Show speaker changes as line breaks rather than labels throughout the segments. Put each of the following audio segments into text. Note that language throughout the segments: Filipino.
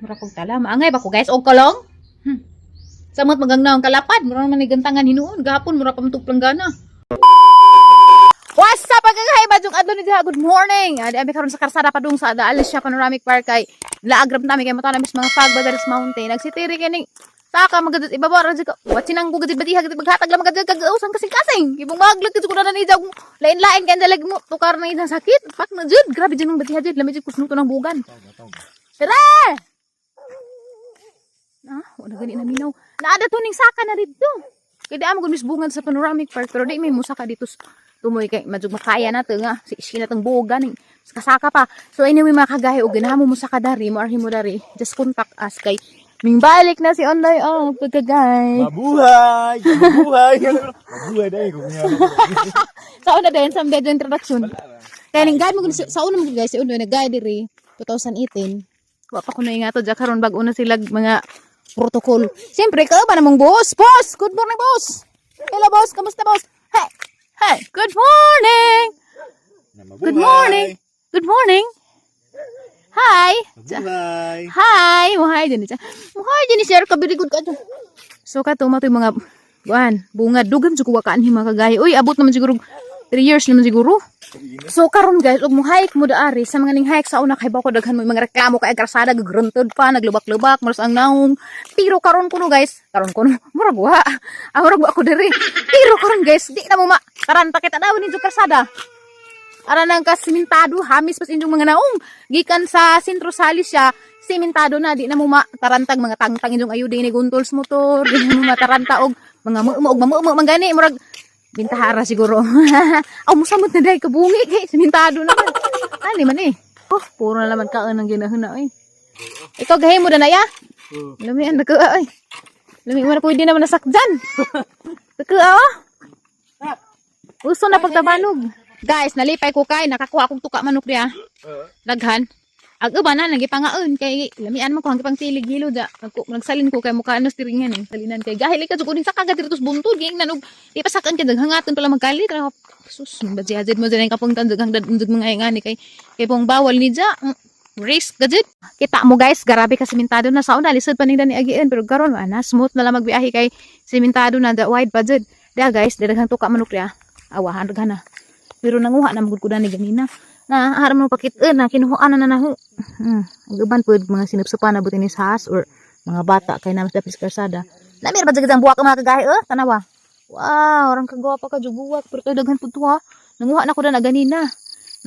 Mura kong tala. Maangay ba ko guys? Og kalong? Samot magangnaw ang kalapad. Mura naman igantangan hinuon. Gahapon, mura pa matuplang gana. What's up, agagay? Badjong adlo ni diha. Good morning. Adi abi karon sa karsada pa dung sa Alicia Panoramic Park kay laagrab nami kay mata namis mga fog Badaris Mountain. Nagsitiri kini. Saka magadat ibabaw ra jud ka. Watsinang ko gid badiha gid maghatag lang magad kag-usan kasing-kasing. Ibong maglag gid ko na ni jaw lain-lain kay dalag mo tukar na idang sakit. Pak na jud. Grabe jud nang badiha jud lami jud kusno to nang bugan. Tara! Wala gani na minaw. Naada to ning saka na dito. Kay di amo gud misbungan sa Panoramic Park pero di may musaka dito. Tumoy kay madjug makaya na to nga si na tang buga ning kasaka pa. So anyway mga kagahi og ginahamo mo sa kadari mo arhimo dari. Just contact us kay ming balik na si online pagkagay.
Mabuhay! Mabuhay! Mabuhay dai ko niya.
Sa una din sa medyo introduction. Kaya ning guide mo sa una mo guys si uno nag-guide diri 2018. Wa pa ko na ingato ja karon bag-o na sila mga protocol. Siyempre ka ba namang boss? Boss, good morning boss. Hello boss, kamusta boss? Hey. Hey, good morning. Good morning. Good morning. Hi.
Mabuhay!
Hi. Muhay din siya. Muhay din sir kabirigod ka to. So ka to mga bunga dugam jud ko wakaan hima kagay. Uy, abot naman siguro 3 years naman siguro. So karon guys, og mo hike mo daari sa mga ning hike sa una kay ba ko daghan mo mga reklamo kay karsada gagruntod pa naglubak-lubak maros ang naong. Pero karon kuno guys, murag wa. Murag wa ako diri. Pero karon guys, di na mo taranta kita daw ni karsada. Ara nang kasimintado hamis pas inyong mga naong gikan sa sentro sa Alicia, simentado na di na mo tarantag mga tangtang inyong ayuda ni guntols motor, di na mo mataranta og mga mumo mangani murag bintahara siguro. Musamot na dahil kabungi kay simintado na. Ani man eh. Puro na naman kaan ang ginahuna eh. Ikaw gahay mo na na ya? Lamian na ka ay. Lami mo na pwede naman nasakdan. Taka Uso na pagtabanog. Guys, nalipay ko kay nakakuha akong tuka manok diya. Daghan. Ag uban na nagipangaon kay lamian mo ko hanggang pang silig hilo da. Nagsalin ko kay mukha ano stiringan eh. Salinan kay gahil ka jud sa kagat dito buntod ging nanog. Di pa sakan ka daghangaton pala magkalit. Sus, badjihadid mo dyan kapungtan daghang dadunjud mga ingani kay pong bawal ni ja. Risk gadget. Kita mo guys, grabe ka simentado na sa una lisod pa ning dani agian pero karon na smooth na lang magbiyahe kay simentado na da wide budget. Da guys, daghang tuka manok diya. Awahan daghan na. Pero nanguha na magud ko dani ganina. Na haram mo pakit na kinuhaan na naho. Ang uban pud mga sinupsupan na buti ni sahas or mga bata kay namas dapis karsada. Namir ba jud ang buwak mga kagahi tanawa. Wow, orang kagwapa ka jud buwak pero kay daghan pud to ha. Nanguha na ko na ganina.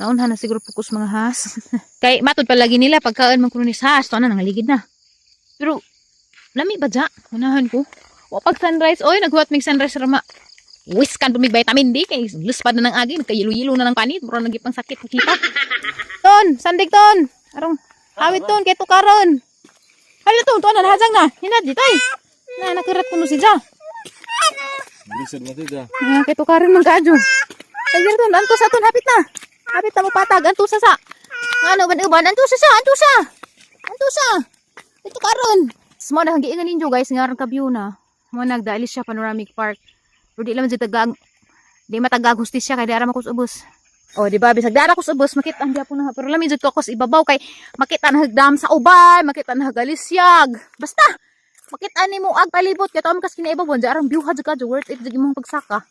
Naunha na siguro fokus mga has. Kay matud palagi nila pagkaan man kuno ni sahas to na nangaligid na. Pero lami ba ja? Unahan ko. Wa pag sunrise oy naghuwat mig sunrise rama. Wiskan pumig vitamin D kay luspad na ng agi nagkayilo-yilo na ng panit mura nagipang sakit kita. Ton, sandig ton. Arong awit ton kay tukaron. Hala ton, na hajang na. Hinad ditay. Na nakirat kuno si Ja.
Bilisod mo to ja.
Kay tukaron man kadyo. Kay ton, anto sa ton hapit na. Hapit na mo patag anto sa. Ano ban uban anto sa. Anto sa. Kay tukaron. Smo na giingan ninyo guys nga ka view na. Mo nagdaalis siya Panoramic Park. Pero di lang di matagag hustisya kay di ara ko ubos. O di ba bisag di ara ko ubos makita ang gyapon na pero lami jud ko kos ibabaw kay makita na hagdam sa ubay, makita na hagalisyag. Basta makita nimo ag palibot kay taom kas kinaibaw di arang view ha jud ka worth it jud imong pagsaka.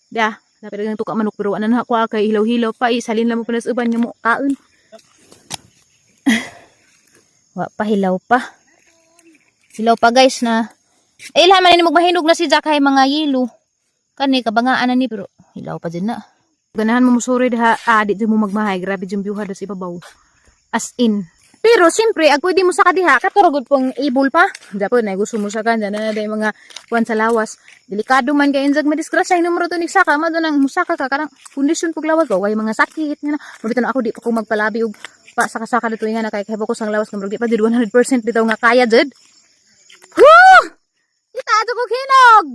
Da, dapat dagang tuka manok pero anan ako kay hilaw-hilaw pa isalin lang mo panas uban nya mo kaon. Wa pa hilaw pa. Hilaw pa guys na ilha man ni magmahinog na si Jack hay mga yelo. Kani kabangaan na ni pero hilaw pa din na. Ganahan mo musuri diha di mo magmahay grabe jud view ha sa ibabaw. As in. Pero siyempre ag pwede mo sa kadiha katurugod pong ibol pa. Dapat na gusto mo sa kanya na day mga kuan sa lawas. Delikado man kay injag madisgrasya numero to ni saka mado nang musaka ka karang kondisyon pug lawas ba way mga sakit nga na. Mabitan ako di pa ko magpalabi og pa saka-saka dito nga na kay ko sang lawas nga di pa jud 100% bitaw nga kaya jud. Woo! Kita ato ko hinog.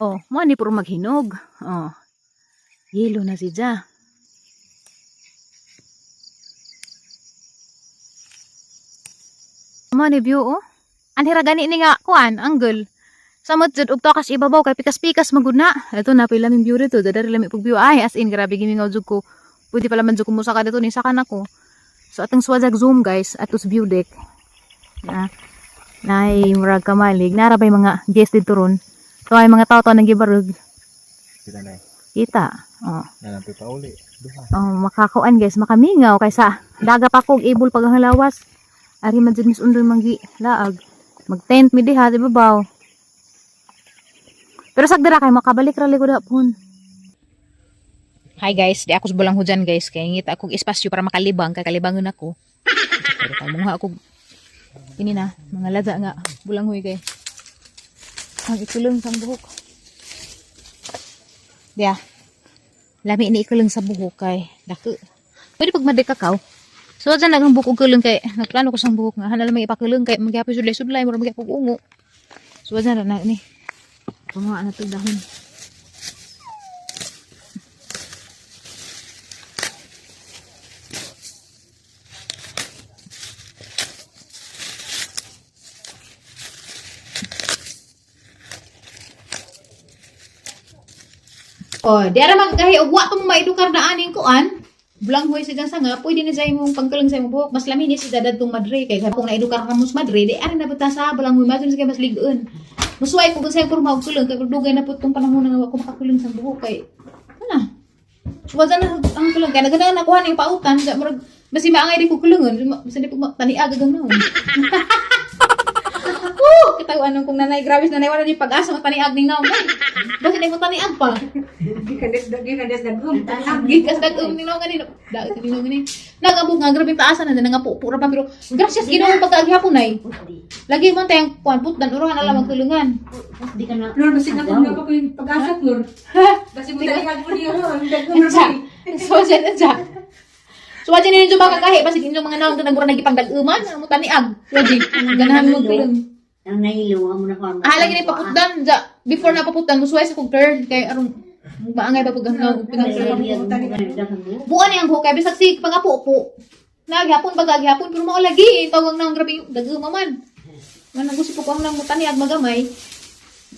Oh, mo ni puro maghinog. Oh. Yelo na si Ja. Mo ni view oh. Anhira gani ni nga kuan, angle. Samot jud og takas ibabaw kay pikas-pikas magud na. Ito na pila ming view dito, dadari lami pug view ay as in grabe gimingaw jud ko. Pwede pala man jud ko musaka dito ni saka nako. So atong swadag zoom guys, atos view deck. Nay murag kamalig nara bay mga guest dito ron. So ay mga tao nagibarug.
Kita na.
Kita. Oh.
Nalampi pa uli. Duha.
Oh, makakuan guys, makamingaw kaysa daga pa kog ibol paghalawas. Ari man jud mis undoy manggi laag. Mag-tent mi diha di babaw. Pero sagdara kay makabalik ra ligod hapon. Hi guys, di ako sa bulang hujan guys kay ngita akong espasyo para makalibang kay kalibangon ako. Pero kay mungha ako ini na mga laza nga bulang huy kay ang ikulong sa buhok. Dia. Lami ni ikulong sa buhok kay dako. Pwede pag madekakaw. So dyan lang ang buhok og kulong kay nagplano ko sa buhok nga hanal may ipakulong kay magyapon sudlay-sudlay mura magyapon ungo. So dyan na ni. Kumuha na to dahon. Oh, di ara magkahi og wa pa mo maidukar na aning kuan. Bulang hoy sigang sanga, pwede ni say mong pangkalang sa imong buhok. Mas lami ni si dadad tong madre kay kung naidukar ka mus madre, di ara na bata sa bulang hoy madre kay mas ligon. Musuway ko sa porma og kulong kay dugay na pud tong panahon nga ako makakulong sa buhok kay. Ana. Suwaza na ang kulong kay nagana na kuha ning pautan sa murag basi maangay di ko kulungon, basi di pud taniag gagang naon. Kitawaan nung kung nanay, grabe nanay, wala di pag-asa, mataniag ning naong. Basta di mo taniag pa.
Gikas dagum.
Gikas dagum ning naong ganito. Dahil ning naong ganito. Nagabog nga, grabe taasa na, nangapupura pa, pero gracias, ginawa pagkagihapon ay. Lagi mo tayong kuhan, putdan, uruhan, alam, magkulungan.
Di ka na. Lord, basi na kung nga pa ko yung pag-asat, Lord. Basi mo talihan mo niyo, ang dagum na
Ansa, so dyan, ansa. So, dyan ninyo mga kahi, basi ninyo mga naong doon, nagurang nagipagdaguman, ang mo taniag. Lagi, ganahan mo kulong.
ang nahilo amo na ko.
Lagi na paputdan, before na paputdan, musuway sa kong turn, kay arong, maangay pa pagkahanaw, pinag-turn. Buwan niyang buhok, kaya bisag si pag-apo-upo. Naghapon, pag-aghapon, pero maulagi, tawag na ang grabe yung daguma man. Gusto po ko ang nang mutani at magamay.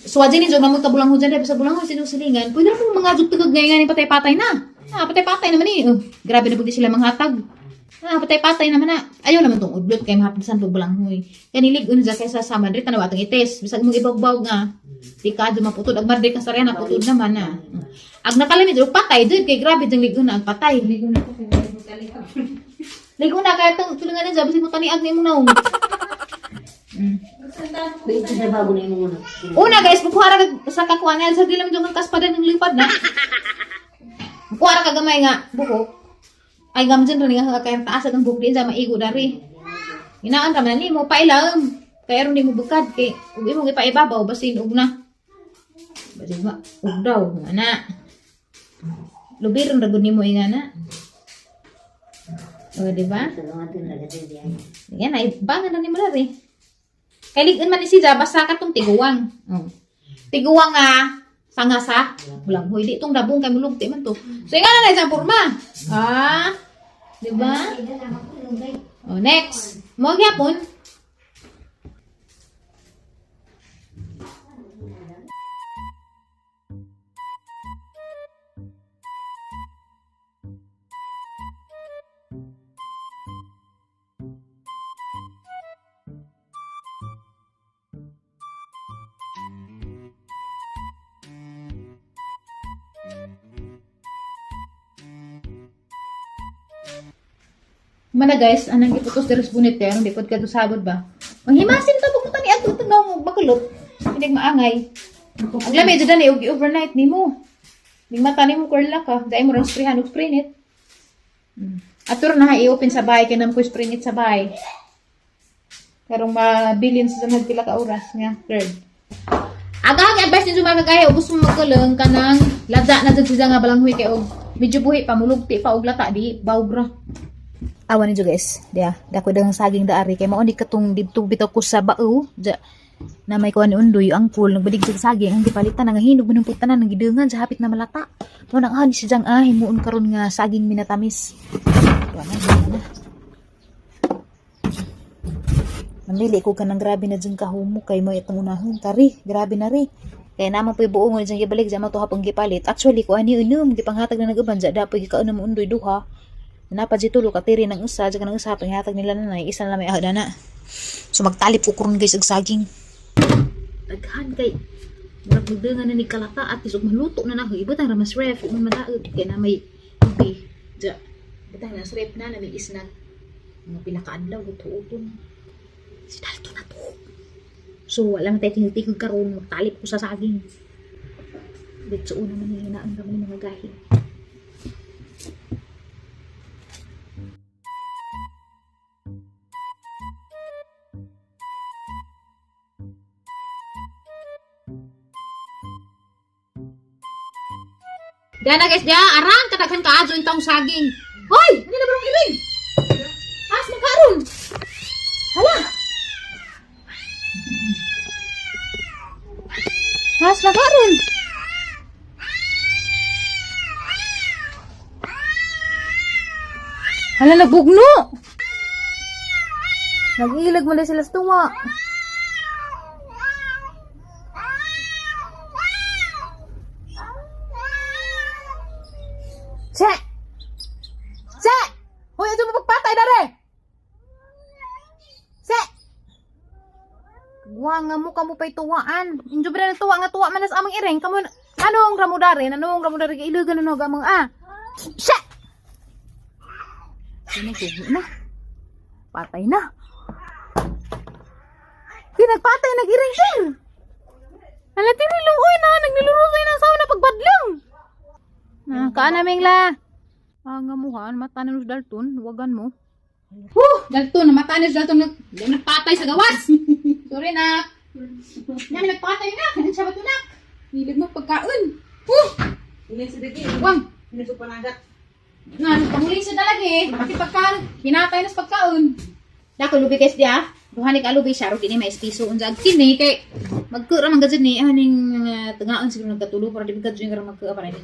So, adyan ninyo, mamag kabulang ho dyan, sa bulang ho, sinusilingan, pwede na po mga jugtugag ngayon nga patay-patay na. Patay-patay naman eh. Grabe na po di sila manghatag. Patay-patay naman na. Ayaw naman tong udlot, kay mahapisan po bulang ho. Kanilig, dyan kaysa sa Madrid, tanawatang ites. Bisag mong ibawbaw nga, di ka dyan maputod. Ag Madrid ka sa rin, naputod naman na. Ag nakalimit, patay, dyan, kay grabe dyan ligo na, ang patay. Ligo na, kaya tulungan na dyan, bisag mo taniag na yung naong. Una guys, bukuhara sa kakuha nga, sa dilam dyan kang kaspadan ng lipad na. Bukuhara ka gamay nga, buhok. Ay gamdyan rin nga kaya taasad ng buhok din sa maigo dari. Inaan raman ni mo, pailam. Kaya rin di mo bukad, kay ug imong ipaibabaw, basin ug na. Basin ba, ug daw, ana. Lubiron ragod ni mo ingana. O, diba? Yan, ay, bangan na ni mo dari. Kailigin man ni siya, basta ka itong tiguwang. Oh. Tiguwang nga, sangasa. Bulang huy, di itong dabong kay mulugti man to. So, yung nga na isang porma. Diba? Oh, next. Magyapon. Mana guys, anang iputos deres bunit kaya nung dipod ka to sabod ba? Manghimasin to pumunta ni ato ito na bakulot. Hindi maangay. Ang lamig dyan ni overnight ni mo. Hindi mata ni mo kurla ka. Dahil mo rin sprayhan o spray net. Atur na i-open sa bahay kaya naman ko spray net sa bahay. Karong mabilin sa nagpila ka oras nga. Third. Aga advice din mga kagaya gusto mo magkulong ka ng lada na dyan siya nga balanghoy kay og medyo buhi pa mulugti pa og lata di bawgra. Awan niyo guys, dia dako dagang saging daari kay mao ni katong didto bitaw ko sa bao na may kuan ni undoy ang pool nagbadig sa saging ang gipalitan nga hinog man putanan nang gidengan sa hapit na malata. Mo nang ani si jang himuon karon nga saging minatamis. Mamili ko kanang grabe na dyan kahumo kay mo itong unahon kari, grabe na ri. Kaya naman po ibuong dyan gibalik dyan mo to hapong gipalit. Actually ko ani unum gipanghatag na nagaban dyan dapat gikaunam undoy duha. Napad si tulo katiri ng usa, dyan ng usa, panghatag nila nanay, isa na may ahda na. So magtalip ko karon guys og saging. Daghan kay murag magdangan na ni kalata at isog maluto na naho. Ibutang ra mas ref man malaot kay na may tubig. Ja. Butang na sa ref na may isnag. Mga pinakaadlaw uto-uton. Si Dalton na to. So wala man tayo tingil-tingil karon magtalip ko sa saging. Dito una man hinaan ra man mga gahi. Dana guys, arang kadaghan kaadto intong saging. Hoy, ano na barong iling? Has makaron. Hala. Has makaron. Hala nagbugno. Nagilag mo na sila sa tuwa. Se! Se! Hoy, ito mo pagpatay dare! Se! Wa nga mo kamo pa'y tuwaan. Injo ba na tuwa nga tuwa manas amang ireng. Kamu, anong ramo dare? Anong ramo dare kay ilugan no gamang Se! Sinagugno na. Patay na. Pinagpatay nag-ireng sir. Hala tiniluoy na. Nagnilurusay ng sauna pagbadlang. Kaanaming la. Nga muhan, mata ni Dalton, wagan mo.
Dalton, namatanis Dalton nagpatay sa gawas. Sorry na. Yan, nagpatay na. Kanin siya batunak. Hilig mo pagkaon. Hilig sa dagi. Wang. Hilig sa panagat. Panguling sa dalagi. Kasi pagkaon, hinatay na sa pagkaon.
Dako lubi guys dia. Duhani ka lubi siya, kini may espiso unsa kini kay magkura man gadzud ni aning tengaon siguro nagkatulo para di gadzud nga magkura pa ni.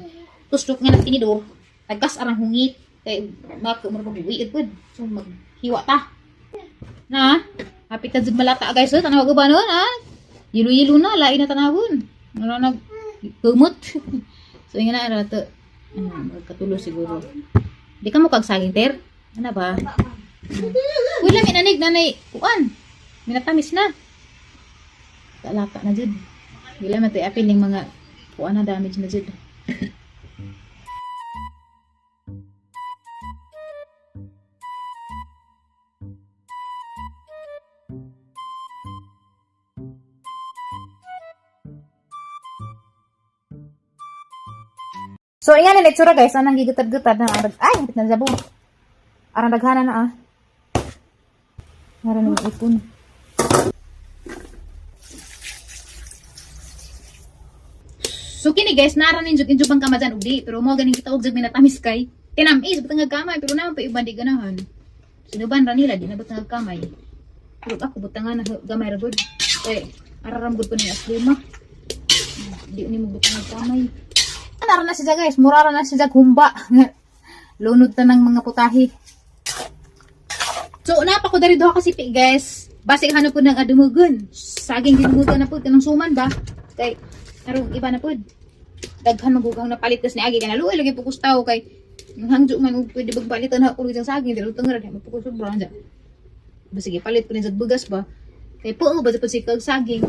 Tustok nga tinidor. Tagkas arang hungit kay mako mo buwiid pud. So maghiwa ta. Na, hapit ta jud malata guys, tanaw ba no ha? Yilo-yilo na lain na tanawon. Ano nag kumot. So nga na ra to. Magkatulo siguro. Di ka mo kag saging ter. Ano ba? Uy, lami nanig nanay. Kuan. Minatamis na. Talata na jud. Bila man tay apil ning mga kuan na damage na jud. So, ayan na itsura guys. Anang gigutad-gutad na. Ay, hapit na zabong. Arang daghana na Meron naman ipon. So, kini guys, naran ninjog bang kamajan ugdi. Pero mo ganing kita ugjag minatamis kay. Tinamis, butang kamay. Pero naman pa iban di ganahan. Sinuban ra nila, di na butang kamay. Pero ako butang na gamay ra gud. Kay, araram gud po ni aslima. Di ni mo butang kamay. Nara na siya guys, murara na siya humba. Lunod ta ng mga putahi. So, napa ko dari doha kasi guys. Basig hanap po ng adumugon. Saging dinumugan na po, kanang suman ba? Kay, narong iba na po. Daghan magugang na palit kas ni Agi. Kanaluoy lagi po kustaw kay, hangjo man pwede bagbalitan na ulo isang saging. Dalo tangra, di po kusubran dyan. Basig ipalit po rin sa bugas ba? Kay po, basta po si kag saging.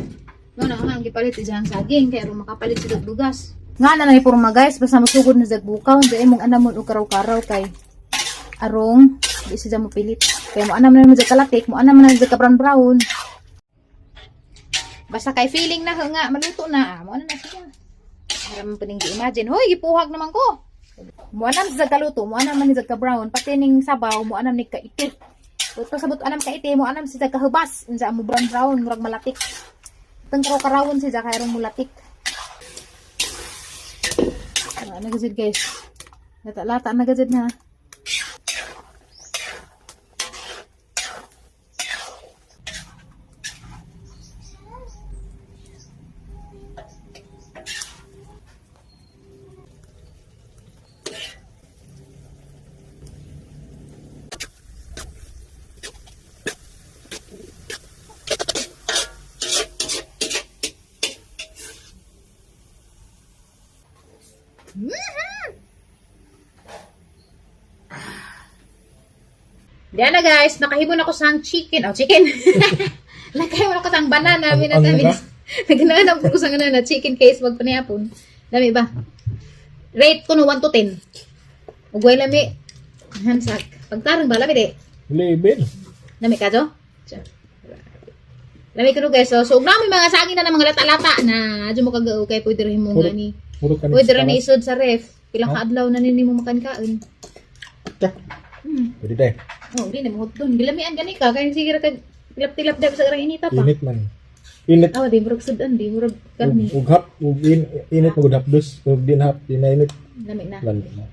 No, ang gipalit isang saging. Kaya ro makapalit si kag bugas. Nga na lang ipurma guys, basta masugod na zagbukaw, dahil mong anamon o karaw-karaw kay arong, di siya mo pilit. Kaya mo anam na naman kalatik, mo anam na naman brown-brown. Basta kay feeling na nga, maluto na, mo anam na siya. Para mo pining imagine, hoy, gipuhag naman ko. Mo anam sa kaluto, mo anam na niya brown, pati ning sabaw, mo anam ni kaiti. Tapos sabot anam kaiti, mo anam siya kahubas, unsa mo brown-brown, murag malatik. Tang karaw-karawon siya, kaya arong mulatik. Nagazid guys. Lata-lata nagazid na. Diyan na guys, nakahimon ako sang chicken. Oh, chicken. Nakahimon ako sang banana.
Ang
Naganahan ko sang na chicken case wag panihapon. Dami ba? Rate ko no 1 to 10. Ugway lami. Hansak. Pagtarong ba lami di?
Label.
Dami ka jo? Lami ko no guys. So nami mga saging na ng mga lata-lata na adyo mo kagao kay pwede rin mo nga ni. Pwede rin isod sa ref. Pilang kaadlaw na nini mo makan-kaon.
Pwede tayo.
Oh, di na mo doon. Gilamian gani ka kay sige ra kag tilap-tilap daw sa garang inita pa.
Init man. Init.
Ah, di murag sudan, di murag karni.
Ughap. Init mo gudhap dos. Ug dinhap. Di na init.
Lami na.
Lalo na.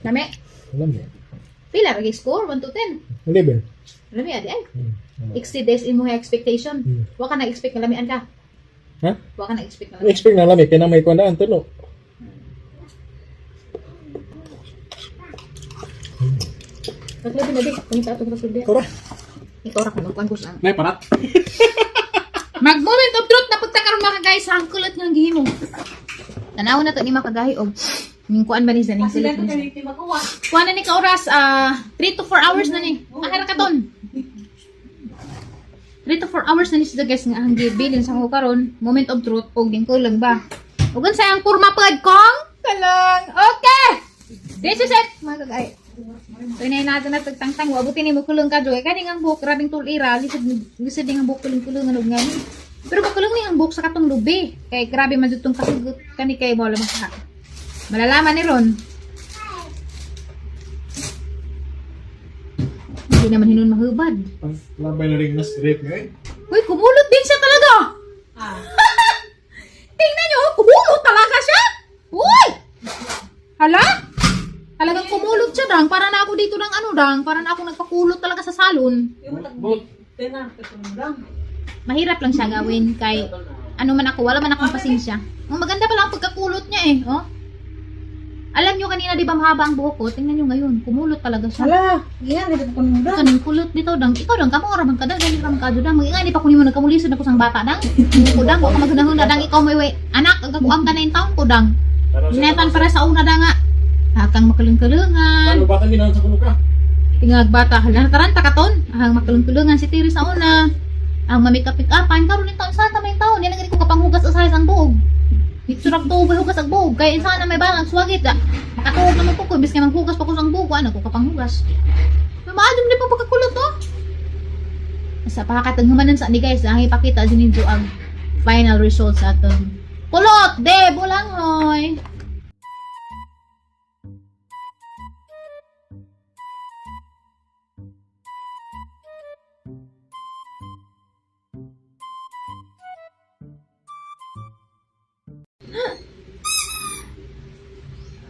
Lami.
Alam mo.
Pila ra score 1 to 10.
Label.
Lami adi ay. Exceed imong expectation. Wa ka na expect na lamian ka.
Ha?
Wa ka na expect na lamian.
Expect na lamig. Kaya na may kundaan. Tuno.
Tatlong na di. Pangita ato sa di.
Kora.
Ikaw ra kanang ko sa.
May parat.
Mag moment of truth na pagtakaroon mga guys, ang kulit ng gihimo. Tanaw na to ni makagahi og ning kuan ba ni sa ning silit. Kuan na ni ka oras 3 to 4 hours na ni. Akira ka ton. 3 to 4 hours na ni siya guys nga ang gibilin sa ko karon, moment of truth og din kulang ba. Ug unsa ang kurma pad kong? Kalang. Okay. This is it. Mga kagay. So inay natin na tagtangtang wabutin ni mo kulong ka joy kani ang buhok grabing tulira lisod ding ang buhok kulong-kulong ano ngani. Pero makulong ni ang buhok sa katong lubi. Kay grabe man jutong kasugot kani kay wala maka. Malalaman ni Ron. Hindi naman hinon mahubad.
Labay na rin nas rape nga eh.
Uy, kumulot din siya talaga. Tingnan nyo, kumulot talaga siya. Uy! Hala? Talagang kumulot siya dang. Para na ako dito ng ano dang. Para na ako nagpakulot talaga sa salon. Mahirap lang siya gawin kay ano man ako, wala man akong pasensya. Ang maganda pala ang pagkakulot niya eh. Oh. Alam nyo kanina di ba mahaba ang buhok ko? Tingnan nyo ngayon, kumulot talaga siya.
Hala, iya dito ko nung
Kaning kulot dito dang. Ikaw dang kamo ra man ka dang, gali ra man ka dang. Magingay di pa kunin mo nagkamulisod ako sang bata dang. Ko dang ko magunahon na dang ikaw may anak ang kaguang ka na in taon ko dang. Ginetan para sa una dang nga. Hakang makalung-kalungan.
Ano bata ginaan sa kuno ka?
Tingag bata hala taranta ka ton. Ang makalung-kalungan si Tiri sa una. Ang mamikap-pikapan karon ni taon sa tamay taon. Yan ang ko kapanghugas sa sang buog. Itsurak to hugas ang buog. Kaya sana may balang swagit da. Makatuog naman po ko. Bis kay manghugas pa ko sang buog. Ano ko kapanghugas. Maadom din pa pagkakulot to. Sa pakakataghumanan sa ni guys. Ang ipakita din nito ang final results sa aton. Kulot! De! Bulanghoy!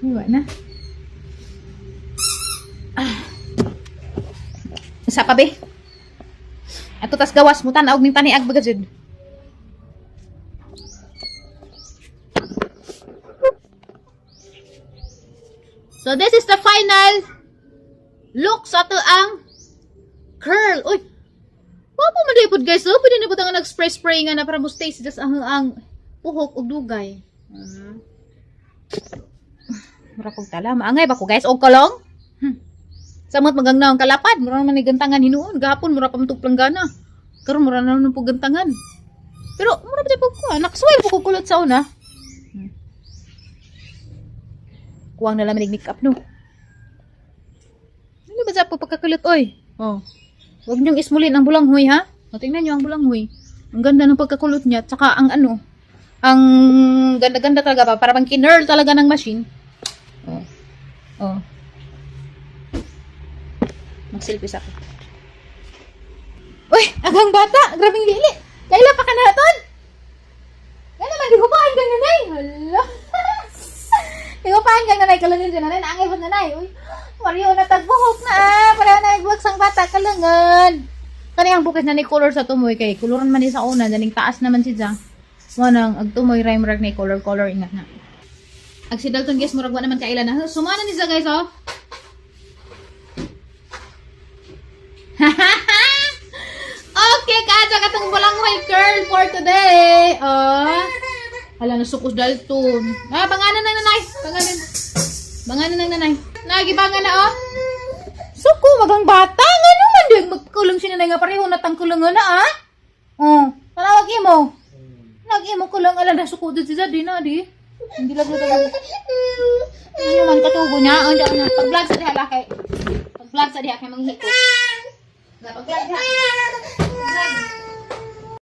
Huwag na. Isa pa be. Ato tas gawas mo tanaog ning taniag baga jud. So this is the final look sa ato ang curl. Uy. Wapo man dipod guys. So pwede na pud ang nag-spray nga na para mo stay sa ang puhok ug dugay. Mura kong tala. Maangay ba ko guys? O kalong? Samot magangna ang kalapad. Mura naman gantangan hinuon. Gahapon mura pa matug planggana. Karon mura na naman po gantangan. Pero mura pa po ko. Nakasuway po ko kulot sa una. Kuwang na lang make-up no. Ano ba sa po pagkakulot oy? Oh. Huwag niyong ismulin ang bulanghoy ha. O tingnan niyo ang bulanghoy. Ang ganda ng pagkakulot niya. Tsaka ang ano. Ang ganda-ganda talaga pa. Parang kinurl talaga ng machine. Oh. Oh. Mag-selfie sa akin. Uy! Agang bata! Grabing lili! Kailan pa ka na naton? Kailan naman, di hupahan kang nanay! Hala! Di hupahan kang nanay. Kalangin siya nanay. Naangay ba't nanay? Uy! Mario na tagbuhok na ah! Pareho na nagbuhok sang bata. Kalangan! Kaniyang bukis na ni color sa tumoy kay kuluran man ni sa una. Daling taas naman siya. Wanang agtumoy rhyme rag na color ingat na. Ag si Dalton guys murag wa naman kailan na. Sumana ni sa guys oh. Okay, kaja katong bulanghoy curl for today. Oh.
Hala, nasukos dalton. Ah, banganan ng nanay. Banganan ng nanay. Nagibangan na, oh. Suko, magang bata. Nga naman, di magkulong si nanay nga pareho na tangkulungan na, ah. Oh, tanawag mo. Lagi mo kulang ala na suko din si Zaddy na, di. Hindi lang ito lang. Ano man katugo niya? Pag-vlog sa diha lakay. Pag-vlog sa diha kay manghiko. Pag-vlog diha. Pag-vlog.